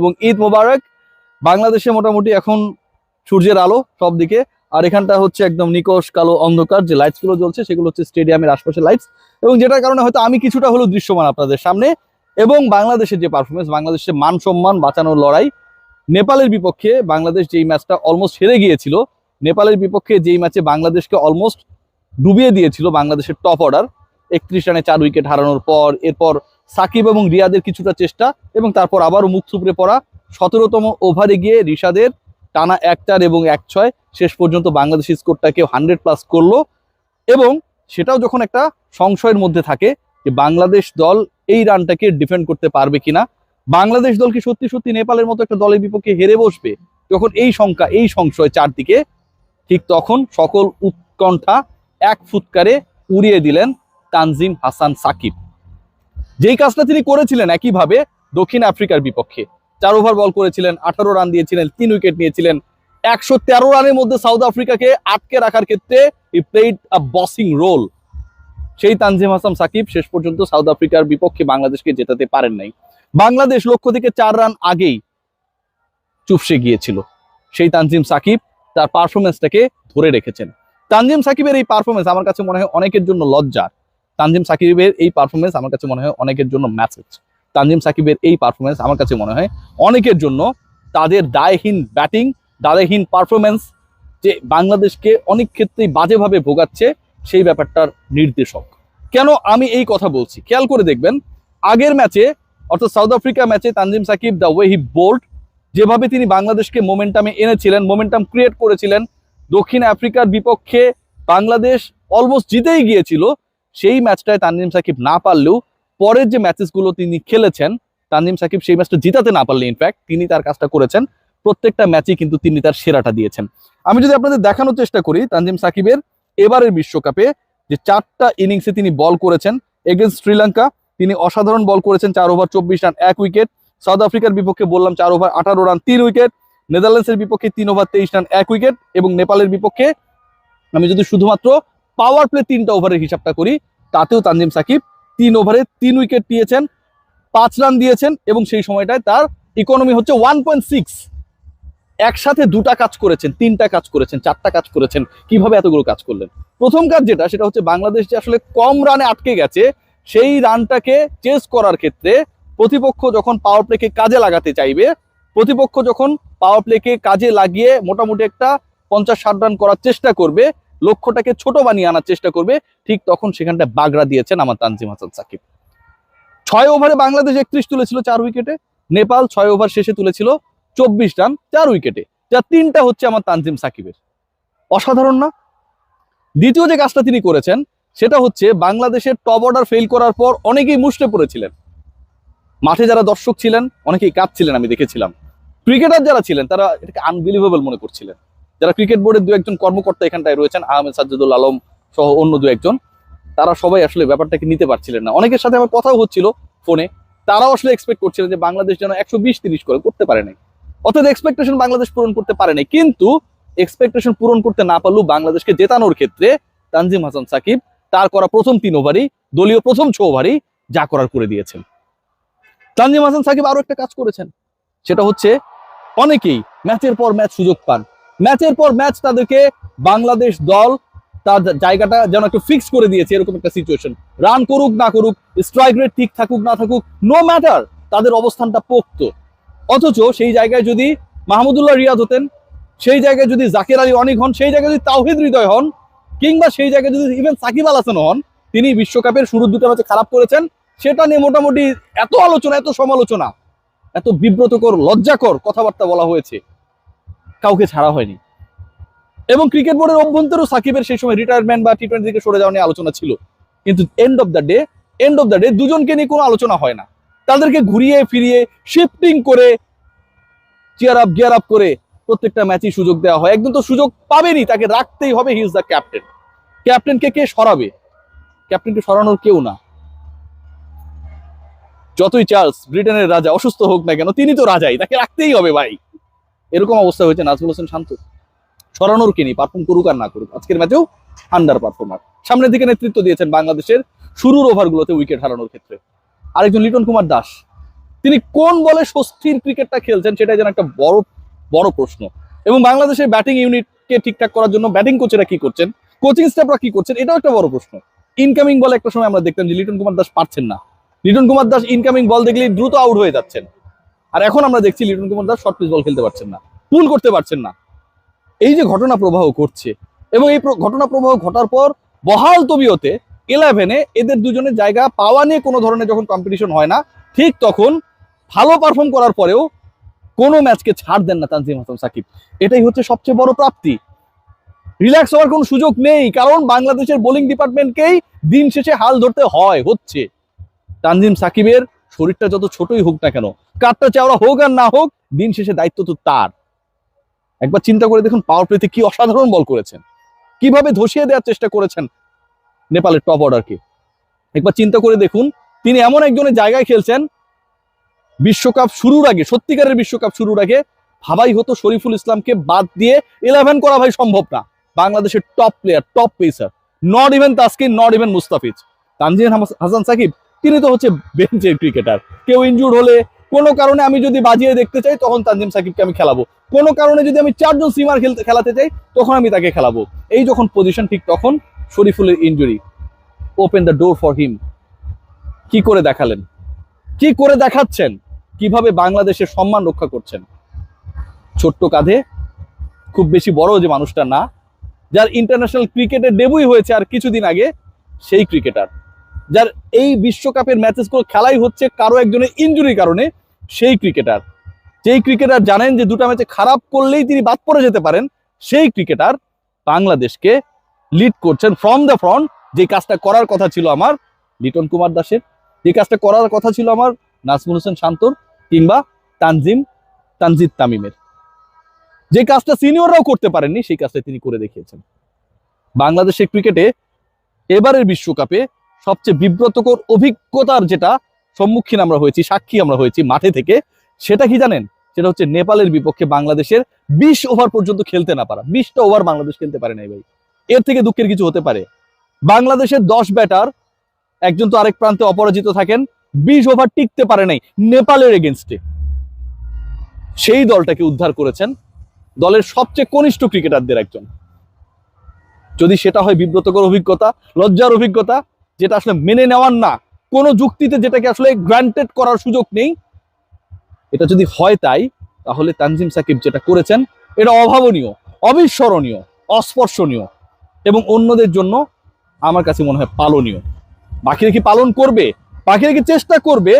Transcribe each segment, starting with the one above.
এবং ঈদ মোবারক। বাংলাদেশে মোটামুটি এখন সূর্যের আলো সব দিকে, আর এখানটা হচ্ছে একদম নিকশ কালো অন্ধকার। যে লাইটস গুলো জ্বলছে সেগুলো হচ্ছে স্টেডিয়ামের আশপাশে লাইটস, এবং যেটার কারণে হয়তো আমি কিছুটা হলেও দৃশ্যমান আপনাদের সামনে। এবং বাংলাদেশের যে পারফরমেন্স, বাংলাদেশের মান সম্মান বাঁচানোর লড়াই, নেপালের বিপক্ষে বাংলাদেশ যেই ম্যাচটা অলমোস্ট হেরে গিয়েছিল, নেপালের বিপক্ষে যেই ম্যাচে বাংলাদেশকে অলমোস্ট ডুবিয়ে দিয়েছিল বাংলাদেশের টপ অর্ডার, 31 রানে 4 উইকেট হারানোর পর, এরপর সাকিব এবং রিয়াদের কিছুটা চেষ্টা, এবং তারপর আবারও মুখ থুবড়ে পড়া 17তম ওভারে গিয়ে রিশাদের টানা 1-4 এবং 1-6 শেষ পর্যন্ত বাংলাদেশ স্কোরটাকে 100+ করলো। এবং সেটাও যখন একটা সংশয়ের মধ্যে থাকে যে বাংলাদেশ দল এই রানটাকে ডিফেন্ড করতে পারবে কিনা, বাংলাদেশ দল কি সত্যি সত্যি নেপালের মতো একটা দলের বিপক্ষে হেরে বসবে, যখন এই শঙ্কা এই সংশয় চারদিকে, ঠিক তখন সকল উৎকণ্ঠা এক ফুৎকারে উড়িয়ে দিলেন তানজিম হাসান সাকিব। যেই কাজটা তিনি করেছিলেন একইভাবে দক্ষিণ আফ্রিকার বিপক্ষে, 4 ওভার বল করেছিলেন, 18 রান দিয়েছিলেন, 3 উইকেট নিয়েছিলেন। 113 রানের মধ্যে সাউথ আফ্রিকাকে আটকে রাখার ক্ষেত্রে হি প্লেড আ বসিং রোল। সেই তানজিম হাসান সাকিব শেষ পর্যন্ত সাউথ আফ্রিকার বিপক্ষে বাংলাদেশকে জেতাতে পারেন নাই। বাংলাদেশ লক্ষ্য থেকে 4 রান আগেই চুপসে গিয়েছিল। সেই তানজিম সাকিব তার পারফরমেন্সটাকে ধরে রেখেছেন। তানজিম সাকিবের এই পারফরমেন্স আমার কাছে মনে হয় অনেকের জন্য লজ্জা। তানজিম সাকিবের এই পারফরমেন্স আমার কাছে মনে হয় অনেকের জন্য মেসেজ। তানজিম সাকিবের এই পারফরমেন্স আমার কাছে মনে হয় অনেকের জন্য তাদের দায়হীন ব্যাটিং, দায়হীন পারফরমেন্স যে বাংলাদেশকে অনেক ক্ষেত্রেই বাজেভাবে ভোগাচ্ছে, সেই ব্যাপারটার নির্দেশক। কেন আমি এই কথা বলছি খেয়াল করে দেখবেন, আগের ম্যাচে অর্থাৎ সাউথ আফ্রিকা ম্যাচে Tanzim Sakib the way he bowled, যেভাবে তিনি বাংলাদেশকে মোমেন্টামে এনেছিলেন, মোমেন্টাম ক্রিয়েট করেছিলেন, দক্ষিণ আফ্রিকার বিপক্ষে বাংলাদেশ অলমোস্ট জিতেই গিয়েছিল, সেই ম্যাচটায় তানজিম সাকিব না পারলেও পরের যে ম্যাচেসগুলো তিনি খেলেছেন, তানজিম সাকিব সেই ম্যাচটা জিতাতে না পারলে ইনফ্যাক্ট তিনি তার কাজটা করেছেন, প্রত্যেকটা ম্যাচে কিন্তু তিনি তার সেরাটা দিয়েছেন। আমি যদি আপনাদের দেখানোর চেষ্টা করি তানজিম সাকিবের এবারের বিশ্বকাপে যে 4টা ইনিংসে তিনি বল করেছেন এগেনস্ট শ্রীলঙ্কা, তিনি অসাধারণ বল করেছেন। 4 ওভার 24 রান 1 উইকেট। সাউথ আফ্রিকার বিপক্ষে বললাম 4 ওভার 18 রান 3 উইকেট। নেদারল্যান্ডসের বিপক্ষে 3 ওভার 23 রান 1 উইকেট, এবং নেপালের বিপক্ষে আমি যদি শুধুমাত্র পাওয়ার প্লে 3টা ওভারের হিসাবটা করি, তাতেও তানজিম সাকিব 3 ওভারে 3 উইকেট নিয়েছেন, 5 রান দিয়েছেন, এবং সেই সময়টায় তার ইকোনমি হচ্ছে 1.6। একসাথে 2টা কাজ করেছেন, 3টা কাজ করেছেন, 4টা কাজ করেছেন। কিভাবে এতগুলো কাজ করলেন? প্রথম কাজ যেটা, সেটা হচ্ছে বাংলাদেশ যে আসলে কম রানে আটকে গেছে, সেই রানটাকে চেস করার ক্ষেত্রে প্রতিপক্ষ যখন পাওয়ার প্লেকে কাজে লাগাতে চাইবে, প্রতিপক্ষ যখন পাওয়ার প্লেকে কাজে লাগিয়ে মোটামুটি একটা 50-60 রান করার চেষ্টা করবে, লক্ষ্যটাকে ছোট বানিয়ে আনার চেষ্টা করবে, ঠিক তখন সেখানটা বাগড়া দিয়েছেন আমার তানজিম হাসান সাকিব। 6 ওভারে বাংলাদেশ 31 তুলেছিল 4 উইকেটে, নেপাল 6 ওভার শেষে তুলেছিল 24 রান 4 উইকেটে, যার 3টা হচ্ছে আমার তানজিম সাকিবের। অসাধারণ না? দ্বিতীয় যে কাজটা তিনি করেছেন সেটা হচ্ছে বাংলাদেশের টপ অর্ডার ফেল করার পর অনেকেই মুষড়ে পড়েছিলেন, মাঠে যারা দর্শক ছিলেন অনেকেই কাঁদছিলেন, আমি দেখেছিলাম। ক্রিকেটার যারা ছিলেন তারা এটাকে আনবিলিভেবল মনে করছিলেন। যারা ক্রিকেট বোর্ডের 2-1 কর্মকর্তা এখানটায় রয়েছেন, আহমেদ সাজ্জাদুল আলম সহ অন্য 2-1, তারা সবাই আসলে ব্যাপারটাকে নিতে পারছিলেন না। অনেকের সাথে আমার কথাও হচ্ছিল ফোনে, তারাও আসলে এক্সপেক্ট করছিলেন যে বাংলাদেশ যেন 120-30 করতে পারে নাই, অর্থাৎ এক্সপেকটেশন বাংলাদেশ পূরণ করতে পারে নাই। কিন্তু এক্সপেকটেশন পূরণ করতে না পারলেও বাংলাদেশকে জেতানোর ক্ষেত্রে তানজিম হাসান সাকিব তার করা প্রথম 3 ওভারই, দলীয় প্রথম 6 ওভারই যা করার করে দিয়েছেন। তানজিম হাসান সাকিব আরো একটা কাজ করেছেন, সেটা হচ্ছে অনেকেই ম্যাচের পর ম্যাচ সুযোগ পান, ম্যাচের পর ম্যাচ তাদেরকে বাংলাদেশ দল তার জায়গাটা যেন একটু ফিক্স করে দিয়েছে, এরকম একটা সিচুয়েশন। রান করুক না করুক, স্ট্রাইক রেট ঠিক থাকুক না থাকুক, নো ম্যাটার, তাদের অবস্থানটা পোক্ত। অথচ সেই জায়গায় যদি মাহমুদুল্লাহ রিয়াদ হতেন, সেই জায়গায় যদি জাকির আলী অনিক হন, সেই জায়গায় যদি তাওহিদ হৃদয় হন, কিংবা সেই জায়গায় যদি ইভেন সাকিব আল হাসান হন, তিনি বিশ্বকাপের শুরুর 2টা ম্যাচে খারাপ করেছেন, সেটা নিয়ে মোটামুটি এত আলোচনা, এত সমালোচনা, এত বিব্রতকর লজ্জাকর কথাবার্তা বলা হয়েছে, কাউকে ছাড়া হয়নি। এবং ক্রিকেট বোর্ডের অভ্যন্তরেও সাকিবের সেই সময় রিটায়ারমেন্ট বা টি-20 থেকে সরে যাওয়া নিয়ে আলোচনা ছিল, কিন্তু এন্ড অফ দ্য ডে দুজনকে নিয়ে কোনো আলোচনা হয় না। তাদেরকে ঘুরিয়ে ফিরিয়ে শিফটিং করে চেয়ার আপ গিয়ার আপ করে প্রত্যেকটা ম্যাচই সুযোগ দেওয়া হয়। একদম তো সুযোগ পাবেনি, তাকে রাখতেই হবে, হি ইজ দ্য ক্যাপ্টেন। ক্যাপ্টেনকে কে সরাবে? ক্যাপ্টেনকে সরানোর কেউ না। যতই চার্লস ব্রিটেনের রাজা অসুস্থ হোক না কেন, তিনি তো রাজাই, তাকে রাখতেই হবে ভাই। এরকম অবস্থা হয়েছে নাজমুল হোসেন শান্ত। সরানোর কে নেই, পারফর্ম করুক আর না করুক, আজকের ম্যাচেও আন্ডার পারফর্মার। সামনের দিকে নেতৃত্ব দিয়েছেন বাংলাদেশের শুরুর ওভারগুলোতে উইকেট হারানোর ক্ষেত্রে। আরেকজন লিটন কুমার দাস, তিনি কোন বলে স্বস্তির ক্রিকেটটা খেলছেন সেটাই যেন একটা বড় বড় প্রশ্ন। এবং বাংলাদেশের ব্যাটিং ইউনিটকে ঠিকঠাক করার জন্য ব্যাটিং কোচেরা কি করছেন, কোচিং স্টাফরা কি করছেন, এটাও একটা বড় প্রশ্ন। ইনকামিং বলে একটা সময় আমরা দেখতাম যে লিটন কুমার দাস পারছেন না, লিটন কুমার দাস ইনকামিং বল দেখলেই দ্রুত আউট হয়ে যাচ্ছেন। আর এখন আমরা দেখছি Liton Kumar Das short pitch ball খেলতে পারছেন না, পুল করতে পারছেন না। এই যে ঘটনা প্রবাহ করছে, এবং এই ঘটনা প্রবাহ ঘটার পর বহাল তবিয়তে 11-এ এদের দুজনের জায়গা পাওয়া নিয়ে কোনো ধরনের যখন কম্পিটিশন হয় না, ঠিক তখন ভালো পারফর্ম করার পরেও কোনো ম্যাচকে ছাড় দেন না তানজিম হাসান সাকিব। এটাই হচ্ছে সবচেয়ে বড় প্রাপ্তি। রিল্যাক্স হওয়ার কোনো সুযোগ নেই, কারণ বাংলাদেশের বোলিং ডিপার্টমেন্টকেই দিন শেষে হাল ধরতে হচ্ছে। তানজিম সাকিবের শরীরটা যত ছোটই হোক না কেন, কাঠটা চাওড়া হোক আর না হোক, দিন শেষে দায়িত্ব তো তার। একবার চিন্তা করে দেখুন পাওয়ার প্লেতে কি অসাধারণ বল করেছেন, কিভাবে ধসিয়ে দেওয়ার চেষ্টা করেছেন নেপালের টপ অর্ডারকে। একবার চিন্তা করে দেখুন তিনি এমন একজনের জায়গায় খেলছেন, বিশ্বকাপ শুরুর আগে, সত্যিকারের বিশ্বকাপ শুরুর আগে ভাবাই হতো শরীফুল ইসলামকে বাদ দিয়ে 11 করা ভাই সম্ভব না। বাংলাদেশের top player, top pacer, not even Taskin, not even Mustafiz. Tanzim Hasan Sakib তিনি তো হচ্ছে বেঞ্চের ক্রিকেটার। কেউ ইনজুর্ড হলে কোনো কারণে আমি যদি বাজিয়ে দেখতে চাই তখন তানজিম সাকিবকে আমি খেলাবো, কোনো কারণে যদি আমি 4 জন সিমার খেলাতে চাই তখন আমি তাকে খেলাবো। এই যখন পজিশন, ঠিক তখন শরীফুলের injury, open the door for him. কি করে দেখালেন, কি করে দেখাচ্ছেন, কিভাবে বাংলাদেশের সম্মান রক্ষা করছেন। ছোট্ট কাঁধে, খুব বেশি বড় যে মানুষটা না, যার ইন্টারন্যাশনাল ক্রিকেটে ডেবুই হয়েছে আর কিছুদিন আগে, সেই ক্রিকেটার যার এই বিশ্বকাপের ম্যাচেসগুলো খেলাই হচ্ছে কারো একজনের ইনজুরির কারণে, সেই ক্রিকেটার, যেই ক্রিকেটার জানেন যে দুটো ম্যাচে খারাপ করলেই তিনি বাদ পড়ে যেতে পারেন, সেই ক্রিকেটার বাংলাদেশকে লিড করছেন ফ্রম দ্য ফ্রন্ট। যে কাজটা করার কথা ছিল আমার লিটন কুমার দাসের, যে কাজটা করার কথা ছিল আমার নাজমুল হোসেন শান্তর, কিংবা তানজিদ তামিমের, যে কাজটা সিনিয়ররাও করতে পারেননি, সেই কাজটা তিনি করে দেখিয়েছেন। বাংলাদেশের ক্রিকেটে এবারের বিশ্বকাপে সবচেয়ে বিব্রতকর অভিজ্ঞতার যেটা সম্মুখীন আমরা হয়েছি, সাক্ষী আমরা হয়েছি মাঠে থেকে, সেটা কি জানেন? সেটা হচ্ছে নেপালের বিপক্ষে বাংলাদেশের 20 ওভার পর্যন্ত খেলতে না পারা। 20টা ওভার বাংলাদেশ খেলতে পারে নাই ভাই। এর থেকে দুঃখের কিছু হতে পারে? বাংলাদেশের 10 ব্যাটার, একজন তো আরেক প্রান্তে অপরাজিত থাকেন, 20 ওভার টিকতে পারে নাই নেপালের এগেনস্টে। সেই দলটাকে উদ্ধার করেছেন দলের সবচেয়ে কনিষ্ঠ ক্রিকেটারদের একজন। যদি সেটা হয় বিব্রতকর অভিজ্ঞতা, লজ্জার অভিজ্ঞতা, যেটা আসলে মেনে নেওয়ার না, কোনো যুক্তিতে যেটাকে আসলে গ্রান্টেড করার সুযোগ নেই, এটা যদি হয় তাই, তাহলে তানজিম সাকিব যেটা করেছেন এটা অভাবনীয়, অবিস্মরণীয়, অস্পর্শনীয়, এবং অন্যদের জন্য আমার কাছে মনে হয় পালনীয়। বাকিরা কি পালন করবে? বাকিরা কি চেষ্টা করবে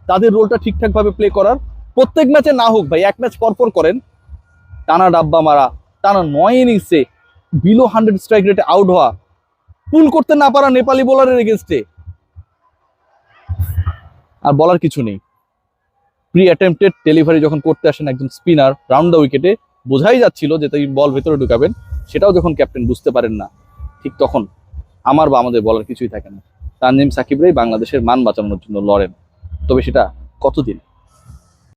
তাদের রোলটা ঠিকঠাক ভাবে প্লে করার? প্রত্যেক ম্যাচে না হোক ভাই, এক ম্যাচ পরপর করেন, টানা ডাব্বা মারা, টানা 9 ইনিংসে বিলো 100 স্ট্রাইক রেটে আউট হওয়া, পুল করতে না পারা নেপালি বোলারের এগেনস্টে, আর বলার কিছু নেই। প্রি অ্যাটেম্পটেড ডেলিভারি যখন করতে আসেন একজন স্পিনার রাউন্ড দ্য উইকেটে, বোঝাই যাচ্ছিল যে তিনি বল ভেতরে ঢুকাবেন, সেটাও যখন ক্যাপ্টেন বুঝতে পারেন না, ঠিক তখন আমার বা আমাদের বলার কিছুই থাকে না। তানজিম সাকিবরাই বাংলাদেশের মান বাঁচানোর জন্য লড়েন, তবে সেটা কতদিন?